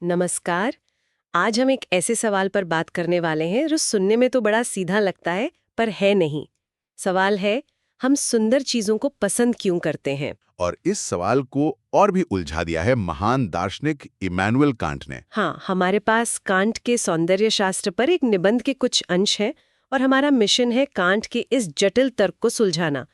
नमस्कार। आज हम एक ऐसे सवाल पर बात करने वाले हैं जो सुनने में तो बड़ा सीधा लगता है पर है नहीं। सवाल है, हम सुंदर चीजों को पसंद क्यों करते हैं? और इस सवाल को और भी उलझा दिया है महान दार्शनिक इमैनुअल कांट ने। हाँ, हमारे पास कांट के सौंदर्य शास्त्र पर एक निबंध के कुछ अंश हैं और हमारा मिशन है कांट के इस जटिल तर्क को सुलझाना।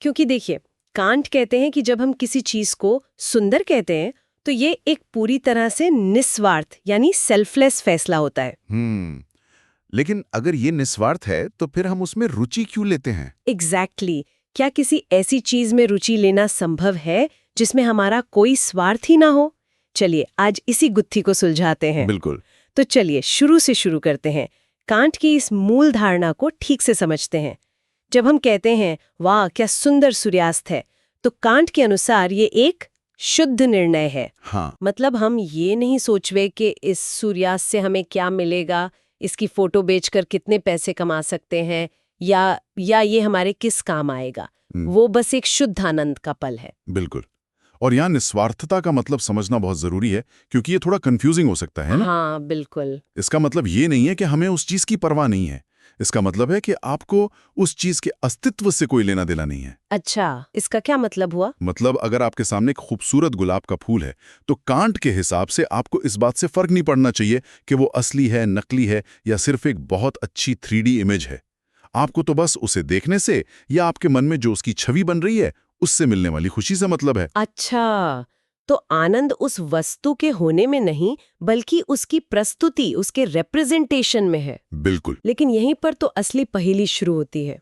क्योंकि देखिए, कांट कहते हैं कि जब हम किसी चीज को सुंदर कहते हैं तो ये एक पूरी तरह से निस्वार्थ यानी सेल्फलेस फैसला होता है। लेकिन अगर ये निस्वार्थ है तो फिर हम उसमें रुचि क्यों लेते हैं? एग्जैक्टली क्या किसी ऐसी चीज में रुचि लेना संभव है जिसमें हमारा कोई स्वार्थ ही ना हो? चलिए आज इसी गुत्थी को सुलझाते हैं। बिल्कुल। तो चलिए शुरू से शुरू करते हैं। कांट की इस मूल धारणा को ठीक से समझते हैं। जब हम कहते हैं वाह क्या सुंदर सूर्यास्त है, तो कांट के अनुसार ये एक शुद्ध निर्णय है। हाँ। मतलब हम ये नहीं सोचवे कि इस सूर्यास्त से हमें क्या मिलेगा, इसकी फोटो बेचकर कितने पैसे कमा सकते हैं, या ये हमारे किस काम आएगा। वो बस एक शुद्ध आनंद का पल है। बिल्कुल। और यहाँ निस्वार्थता का मतलब समझना बहुत जरूरी है, क्योंकि ये थोड़ा कंफ्यूजिंग हो सकता है ना? हाँ बिल्कुल। इसका मतलब ये नहीं है कि हमें उस चीज की परवाह नहीं है। इसका मतलब है कि आपको उस चीज के अस्तित्व से कोई लेना देना नहीं है। अच्छा, इसका क्या मतलब हुआ? मतलब अगर आपके सामने एक खूबसूरत गुलाब का फूल है तो कांट के हिसाब से आपको इस बात से फर्क नहीं पड़ना चाहिए कि वो असली है, नकली है या सिर्फ एक बहुत अच्छी 3D इमेज है। आपको तो बस उसे देखने से या आपके मन में जो उसकी छवि बन रही है उससे मिलने वाली खुशी से मतलब है। अच्छा, तो आनंद उस वस्तु के होने में नहीं बल्कि उसकी प्रस्तुति, उसके रिप्रेजेंटेशन में है। बिल्कुल। लेकिन यहीं पर तो असली पहेली शुरू होती है।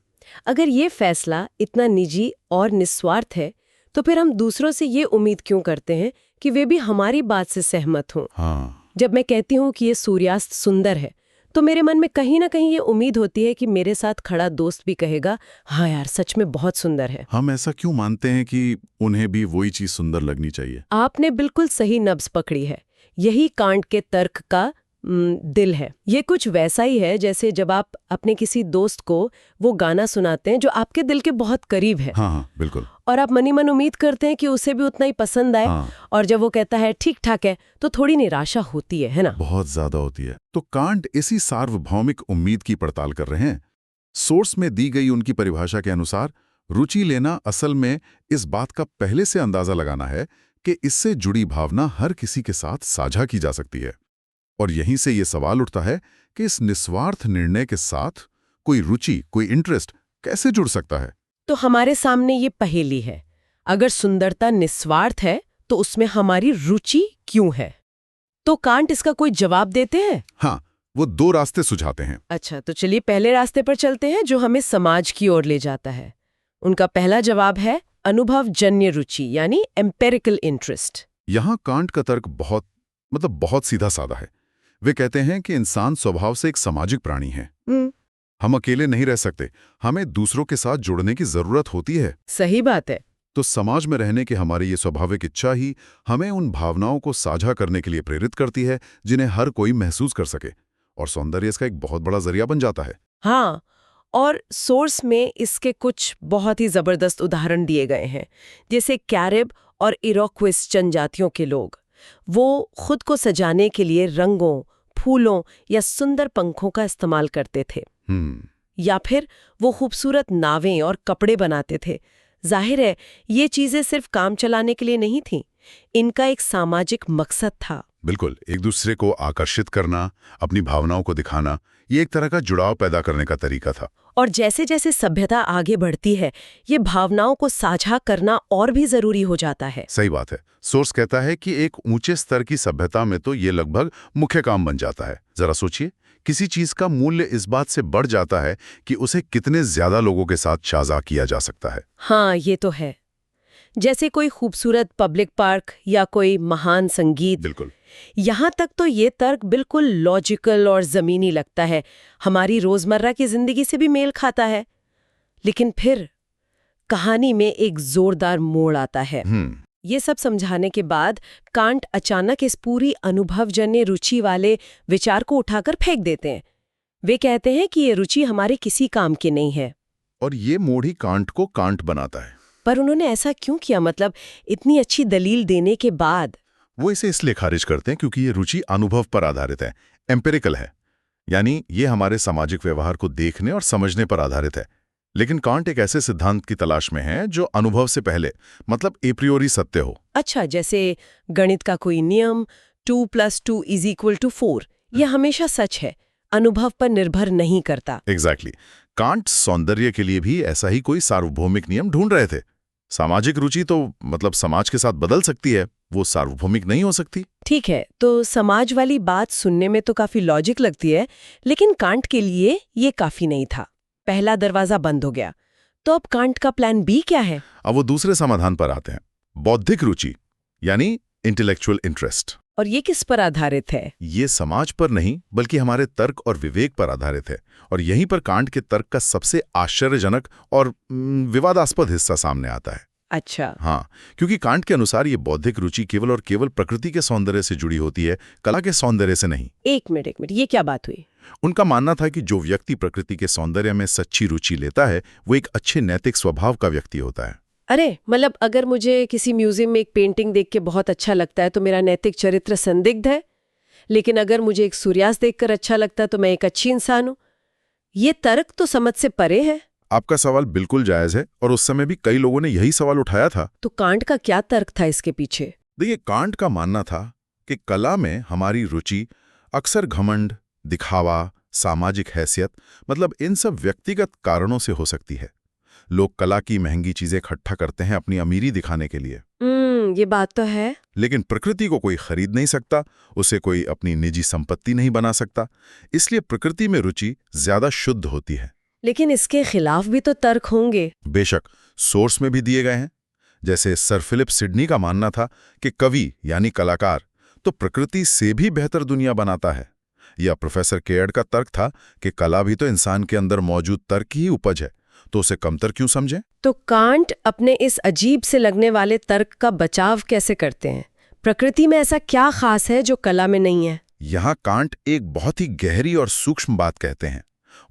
अगर ये फैसला इतना निजी और निस्वार्थ है, तो फिर हम दूसरों से ये उम्मीद क्यों करते हैं कि वे भी हमारी बात से सहमत हों? हाँ। जब मैं कहती हूँ कि ये सूर्यास्त सुंदर है, तो मेरे मन में कहीं ना कहीं ये उम्मीद होती है कि मेरे साथ खड़ा दोस्त भी कहेगा हाँ यार सच में बहुत सुंदर है। हम ऐसा क्यों मानते हैं कि उन्हें भी वही चीज सुंदर लगनी चाहिए? आपने बिल्कुल सही नब्ज पकड़ी है। यही कांट के तर्क का दिल है। ये कुछ वैसा ही है जैसे जब आप अपने किसी दोस्त को वो गाना सुनाते हैं जो आपके दिल के बहुत करीब है। हाँ हाँ बिल्कुल। और आप मनी मन उम्मीद करते हैं कि उसे भी उतना ही पसंद आए। हाँ। और जब वो कहता है ठीक ठाक है, तो थोड़ी निराशा होती है ना? बहुत ज्यादा होती है। तो कांट इसी सार्वभौमिक उम्मीद की पड़ताल कर रहे हैं। सोर्स में दी गई उनकी परिभाषा के अनुसार रुचि लेना असल में इस बात का पहले से अंदाजा लगाना है कि इससे जुड़ी भावना हर किसी के साथ साझा की जा सकती है। और यहीं से ये सवाल उठता है कि इस निस्वार्थ निर्णय के साथ कोई रुचि, कोई इंटरेस्ट कैसे जुड़ सकता है? तो हमारे सामने ये पहेली है। अगर सुंदरता निस्वार्थ है, तो उसमें हमारी रुचि क्यों है? तो कांट इसका कोई जवाब देते हैं? हाँ, वो दो रास्ते सुझाते हैं। अच्छा, तो चलिए पहले रास्ते पर चलते हैं जो हमें समाज की ओर ले जाता है। उनका पहला जवाब है अनुभवजन्य रुचि यानी एम्पेरिकल इंटरेस्ट। यहाँ कांट का तर्क बहुत सीधा साधा है। वे कहते हैं कि इंसान स्वभाव से एक सामाजिक प्राणी है। हम अकेले नहीं रह सकते, हमें दूसरों के साथ जुड़ने की जरूरत होती है। सही बात है। तो समाज में रहने की हमारी ये स्वाभाविक इच्छा ही हमें उन भावनाओं को साझा करने के लिए प्रेरित करती है जिन्हें हर कोई महसूस कर सके। और सौंदर्य इसका एक बहुत बड़ा जरिया बन जाता है। हाँ, और सोर्स में इसके कुछ बहुत ही जबरदस्त उदाहरण दिए गए हैं। जैसे कैरिब और इरोक्विस जनजातियों के लोग, वो खुद को सजाने के लिए रंगों, फूलों या सुंदर पंखों का इस्तेमाल करते थे। या फिर वो खूबसूरत नावें और कपड़े बनाते थे। जाहिर है ये चीजें सिर्फ काम चलाने के लिए नहीं थीं, इनका एक सामाजिक मकसद था। बिल्कुल, एक दूसरे को आकर्षित करना, अपनी भावनाओं को दिखाना, ये एक तरह का जुड़ाव पैदा करने का तरीका था। और जैसे जैसे सभ्यता आगे बढ़ती है, ये भावनाओं को साझा करना और भी जरूरी हो जाता है। सही बात है। सोर्स कहता है कि एक ऊंचे स्तर की सभ्यता में तो ये लगभग मुख्य काम बन जाता है। जरा सोचिए, किसी चीज का मूल्य इस बात से बढ़ जाता है कि उसे कितने ज्यादा लोगों के साथ साझा किया जा सकता है। हाँ, ये तो है। जैसे कोई खूबसूरत पब्लिक पार्क या कोई महान संगीत। बिल्कुल। यहाँ तक तो ये तर्क बिल्कुल लॉजिकल और जमीनी लगता है, हमारी रोजमर्रा की जिंदगी से भी मेल खाता है। लेकिन फिर कहानी में एक जोरदार मोड़ आता है। ये सब समझाने के बाद कांट अचानक इस पूरी अनुभवजन्य रुचि वाले विचार को उठाकर फेंक देते हैं। वे कहते हैं कि ये रुचि हमारे किसी काम की नहीं है। और ये मोड़ ही कांट को कांट बनाता है। पर उन्होंने ऐसा क्यों किया? मतलब इतनी अच्छी दलील देने के बाद? वो इसे इसलिए खारिज करते हैं क्योंकि ये रुचि अनुभव पर आधारित है, एम्पिरिकल है, यानी ये हमारे सामाजिक व्यवहार को देखने और समझने पर आधारित है। लेकिन कांट एक ऐसे सिद्धांत की तलाश में है जो अनुभव से पहले, मतलब एप्रियोरी सत्य हो। अच्छा, जैसे गणित का कोई नियम 2 + 2 = 4, यह हमेशा सच है, अनुभव पर निर्भर नहीं करता। एग्जैक्टली। कांट सौंदर्य के लिए भी ऐसा ही कोई सार्वभौमिक नियम ढूंढ रहे थे। सामाजिक रुचि तो मतलब समाज के साथ बदल सकती है, वो सार्वभौमिक नहीं हो सकती। ठीक है, तो समाज वाली बात सुनने में तो काफी लॉजिक लगती है, लेकिन कांट के लिए ये काफी नहीं था। पहला दरवाजा बंद हो गया, तो अब कांट का प्लान बी क्या है? अब वो दूसरे समाधान पर आते हैं, बौद्धिक रुचि यानी इंटेलेक्चुअल इंटरेस्ट। और ये किस पर आधारित है? ये समाज पर नहीं बल्कि हमारे तर्क और विवेक पर आधारित है, और यहीं पर कांट के तर्क का सबसे आश्चर्यजनक और विवादास्पद हिस्सा सामने आता है। अच्छा। हाँ, क्योंकि कांट के अनुसार ये बौद्धिक रुचि केवल और केवल प्रकृति के सौंदर्य से जुड़ी होती है, कला के सौंदर्य से नहीं। एक मिनट, ये क्या बात हुई? उनका मानना था कि जो व्यक्ति प्रकृति के सौंदर्य में सच्ची रुचि लेता है वो एक अच्छे नैतिक स्वभाव का व्यक्ति होता है। अरे, मतलब अगर मुझे किसी म्यूजियम में एक पेंटिंग देख के बहुत अच्छा लगता है तो मेरा नैतिक चरित्र संदिग्ध है, लेकिन अगर मुझे एक सूर्यास्त देखकर अच्छा लगता है तो मैं एक अच्छी इंसान हूं। ये तर्क तो समझ से परे है। आपका सवाल बिल्कुल जायज है, और उस समय भी कई लोगों ने यही सवाल उठाया था। तो कांट का क्या तर्क था इसके पीछे? देखिए, कांट का मानना था कि कला में हमारी रुचि अक्सर घमंड, दिखावा, सामाजिक हैसियत, मतलब इन सब व्यक्तिगत कारणों से हो सकती है। लोग कला की महंगी चीजें इकट्ठा करते हैं अपनी अमीरी दिखाने के लिए। ये बात तो है। लेकिन प्रकृति को कोई खरीद नहीं सकता, उसे कोई अपनी निजी संपत्ति नहीं बना सकता, इसलिए प्रकृति में रुचि ज्यादा शुद्ध होती है। लेकिन इसके खिलाफ भी तो तर्क होंगे। बेशक, सोर्स में भी दिए गए हैं। जैसे सर फिलिप सिडनी का मानना था कि कवि यानी कलाकार तो प्रकृति से भी बेहतर दुनिया बनाता है, या प्रोफेसर केयर्ड का तर्क था कि कला भी तो इंसान के अंदर मौजूद तर्क की ही उपज है, तो उसे कमतर क्यों समझें? तो कांट अपने इस अजीब से लगने वाले तर्क का बचाव कैसे करते हैं? प्रकृति में ऐसा क्या खास है जो कला में नहीं है? यहाँ कांट एक बहुत ही गहरी और सूक्ष्म बात कहते हैं।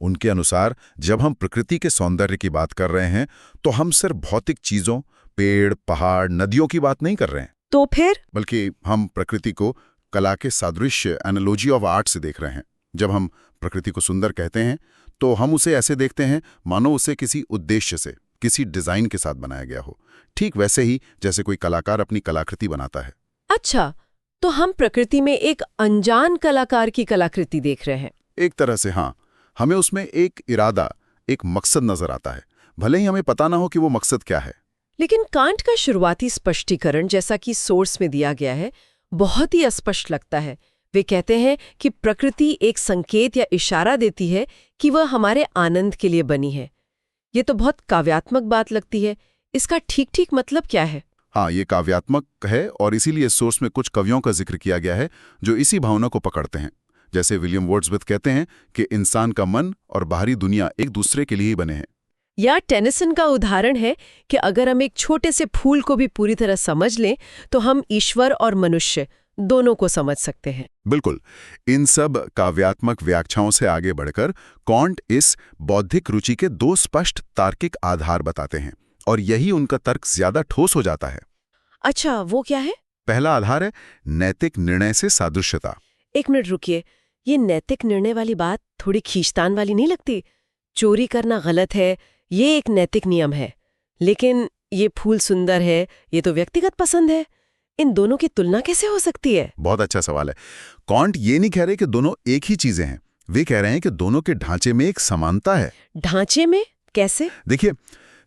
उनके अनुसार जब हम प्रकृति के सौंदर्य की बात कर रहे हैं तो हम सिर्फ भौतिक चीजों, पेड़, पहाड़, नदियों की बात नहीं कर रहे हैं। तो फिर? बल्कि हम प्रकृति को कला के सादृश्य, एनालॉजी ऑफ आर्ट से देख रहे हैं। जब हम प्रकृति को सुंदर कहते हैं तो हम उसे ऐसे देखते हैं मानो उसे किसी उद्देश्य से, किसी डिजाइन के साथ बनाया गया हो, ठीक वैसे ही जैसे कोई कलाकार अपनी कलाकृति बनाता है। अच्छा, तो हम प्रकृति में एक अनजान कलाकार की कलाकृति देख रहे हैं। एक तरह से हाँ, हमें उसमें एक इरादा, एक मकसद नजर आता है, भले ही हमें पता ना हो कि वो मकसद क्या है। लेकिन कांट का शुरुआती स्पष्टीकरण, जैसा कि सोर्स में दिया गया है, बहुत ही अस्पष्ट लगता है। वे कहते हैं कि प्रकृति एक संकेत या इशारा देती है कि वह हमारे आनंद के लिए बनी है। ये तो बहुत काव्यात्मक बात लगती है। इसका ठीक मतलब क्या है? हाँ, ये काव्यात्मक है, और इसीलिए सोर्स में कुछ कवियों का जिक्र किया गया है जो इसी भावना को पकड़ते हैं। जैसे विलियम वर्ड्सवर्थ कहते हैं कि इंसान का मन और बाहरी दुनिया एक दूसरे के लिए ही बने हैं। या टेनिसन का उदाहरण है कि अगर हम एक छोटे से फूल को भी पूरी तरह समझ लें तो हम ईश्वर और मनुष्य दोनों को समझ सकते हैं। बिल्कुल। इन सब काव्यात्मक व्याख्याओं से आगे बढ़कर कांट इस बौद्धिक रुचि के दो स्पष्ट तार्किक आधार बताते हैं, और यही उनका तर्क ज्यादा ठोस हो जाता है। अच्छा, वो क्या है? पहला आधार है नैतिक निर्णय से सादृश्यता। एक मिनट रुकिए, ये नैतिक निर्णय वाली बात थोड़ी खींचतान वाली नहीं लगती? चोरी करना गलत है, ये एक नैतिक नियम है, लेकिन ये फूल सुंदर है, ये तो व्यक्तिगत पसंद है। इन दोनों की तुलना कैसे हो सकती है? बहुत अच्छा सवाल है। कांट ये नहीं कह रहे कि दोनों एक ही चीजें हैं, वे कह रहे हैं कि दोनों के ढांचे में एक समानता है। ढांचे में? कैसे? देखिए,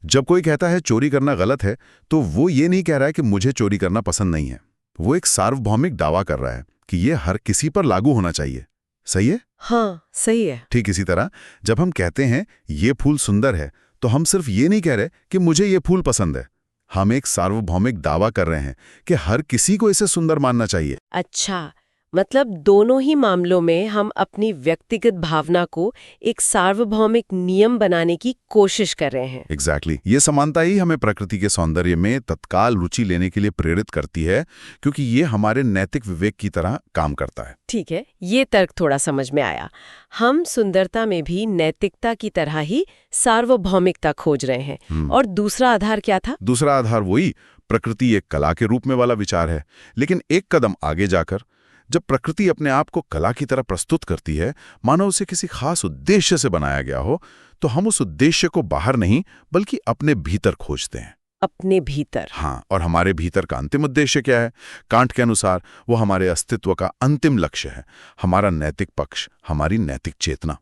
जब कोई कहता है चोरी करना गलत है, तो वो ये नहीं कह रहा है कि मुझे चोरी करना पसंद नहीं है। वो एक सार्वभौमिक दावा कर रहा है कि ये हर किसी पर लागू होना चाहिए। सही है? हाँ, सही है। ठीक इसी तरह जब हम कहते हैं ये फूल सुंदर है, तो हम सिर्फ ये नहीं कह रहे कि मुझे ये फूल पसंद है। हम एक सार्वभौमिक दावा कर रहे हैं कि हर किसी को इसे सुंदर मानना चाहिए। अच्छा, मतलब दोनों ही मामलों में हम अपनी व्यक्तिगत भावना को एक सार्वभौमिक नियम बनाने की कोशिश कर रहे हैं। एग्जैक्टली। ये समानता ही हमें प्रकृति के सौंदर्य में तत्काल रुचि लेने के लिए प्रेरित करती है, क्योंकि ये हमारे नैतिक विवेक की तरह काम करता है। ठीक है, ये तर्क थोड़ा समझ में आया। हम सुंदरता में भी नैतिकता की तरह ही सार्वभौमिकता खोज रहे हैं। और दूसरा आधार क्या था? दूसरा आधार वही प्रकृति एक कला के रूप में वाला विचार है, लेकिन एक कदम आगे जाकर जब प्रकृति अपने आप को कला की तरह प्रस्तुत करती है, मानो उसे किसी खास उद्देश्य से बनाया गया हो, तो हम उस उद्देश्य को बाहर नहीं बल्कि अपने भीतर खोजते हैं। अपने भीतर? हाँ, और हमारे भीतर का अंतिम उद्देश्य क्या है? कांट के अनुसार वो हमारे अस्तित्व का अंतिम लक्ष्य है, हमारा नैतिक पक्ष, हमारी नैतिक चेतना।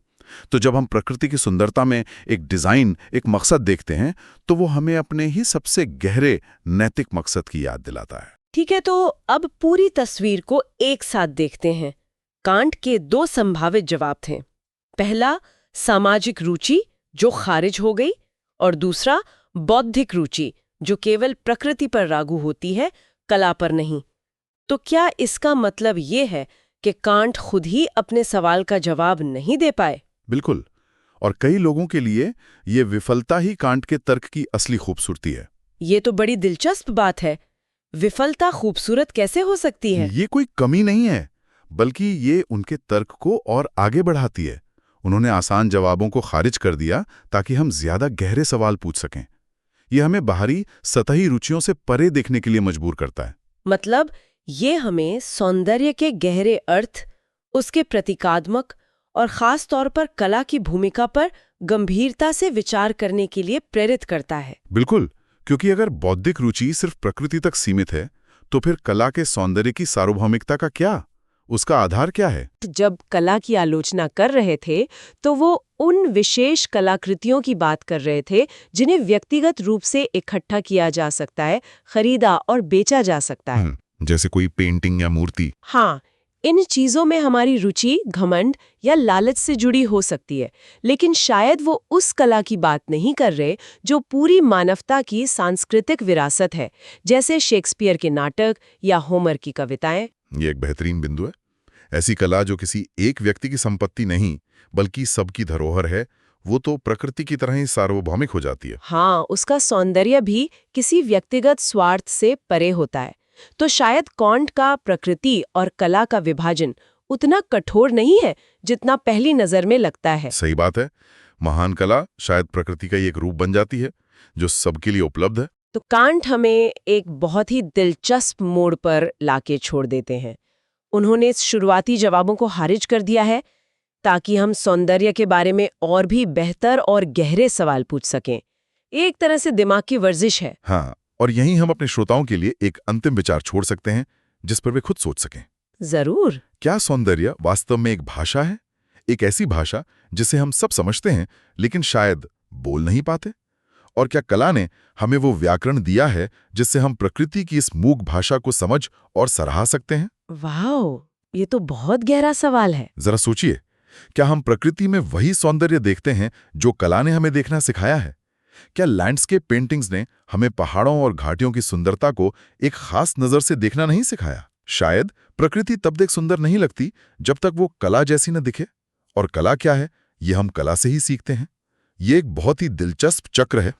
तो जब हम प्रकृति की सुंदरता में एक डिजाइन, एक मकसद देखते हैं, तो वो हमें अपने ही सबसे गहरे नैतिक मकसद की याद दिलाता है। ठीक है, तो अब पूरी तस्वीर को एक साथ देखते हैं। कांट के 2 संभावित जवाब थे। पहला, सामाजिक रुचि जो खारिज हो गई, और दूसरा, बौद्धिक रुचि जो केवल प्रकृति पर लागू होती है, कला पर नहीं। तो क्या इसका मतलब ये है कि कांट खुद ही अपने सवाल का जवाब नहीं दे पाए? बिल्कुल, और कई लोगों के लिए ये विफलता ही कांट के तर्क की असली खूबसूरती है। ये तो बड़ी दिलचस्प बात है। विफलता खूबसूरत कैसे हो सकती है? ये कोई कमी नहीं है, बल्कि ये उनके तर्क को और आगे बढ़ाती है। उन्होंने आसान जवाबों को खारिज कर दिया ताकि हम ज्यादा गहरे सवाल पूछ सकें। ये हमें बाहरी सतही रुचियों से परे देखने के लिए मजबूर करता है। मतलब ये हमें सौंदर्य के गहरे अर्थ, उसके प्रतीकात्मक और खास तौर पर कला की भूमिका पर गंभीरता से विचार करने के लिए प्रेरित करता है। बिल्कुल, क्योंकि अगर बौद्धिक रुचि सिर्फ प्रकृति तक सीमित है, तो फिर कला के सौंदर्य की सार्वभौमिकता का क्या? उसका आधार क्या है? जब कला की आलोचना कर रहे थे, तो वो उन विशेष कलाकृतियों की बात कर रहे थे जिन्हें व्यक्तिगत रूप से इकट्ठा किया जा सकता है, खरीदा और बेचा जा सकता है। जैसे कोई पेंटिंग या मूर्ति। हाँ, इन चीजों में हमारी रुचि घमंड या लालच से जुड़ी हो सकती है, लेकिन शायद वो उस कला की बात नहीं कर रहे जो पूरी मानवता की सांस्कृतिक विरासत है, जैसे शेक्सपियर के नाटक या होमर की कविताएं। ये एक बेहतरीन बिंदु है। ऐसी कला जो किसी एक व्यक्ति की संपत्ति नहीं बल्कि सबकी धरोहर है, वो तो प्रकृति की तरह ही सार्वभौमिक हो जाती है। हाँ, उसका सौंदर्य भी किसी व्यक्तिगत स्वार्थ से परे होता है। तो शायद कांट का प्रकृति और कला का विभाजन उतना कठोर नहीं है जितना पहली नजर में लगता है। सही बात है। महान कला शायद प्रकृति का ही एक रूप बन जाती है जो सबके लिए उपलब्ध है। तो कांट हमें एक बहुत ही दिलचस्प मोड़ पर लाके छोड़ देते हैं। उन्होंने शुरुआती जवाबों को खारिज कर दिया है ताकि हम सौंदर्य के बारे में और भी बेहतर और गहरे सवाल पूछ सकें। एक तरह से दिमाग की वर्जिश है। हाँ, और यहीं हम अपने श्रोताओं के लिए एक अंतिम विचार छोड़ सकते हैं जिस पर वे खुद सोच सकें। जरूर। क्या सौंदर्य वास्तव में एक भाषा है? एक ऐसी भाषा जिसे हम सब समझते हैं लेकिन शायद बोल नहीं पाते? और क्या कला ने हमें वो व्याकरण दिया है जिससे हम प्रकृति की इस मूक भाषा को समझ और सराह सकते हैं? वाह, ये तो बहुत गहरा सवाल है। जरा सोचिए, क्या हम प्रकृति में वही सौंदर्य देखते हैं जो कला ने हमें देखना सिखाया है? क्या लैंडस्केप पेंटिंग्स ने हमें पहाड़ों और घाटियों की सुंदरता को एक खास नजर से देखना नहीं सिखाया? शायद प्रकृति तब तक सुंदर नहीं लगती जब तक वो कला जैसी न दिखे। और कला क्या है, ये हम कला से ही सीखते हैं। ये एक बहुत ही दिलचस्प चक्र है।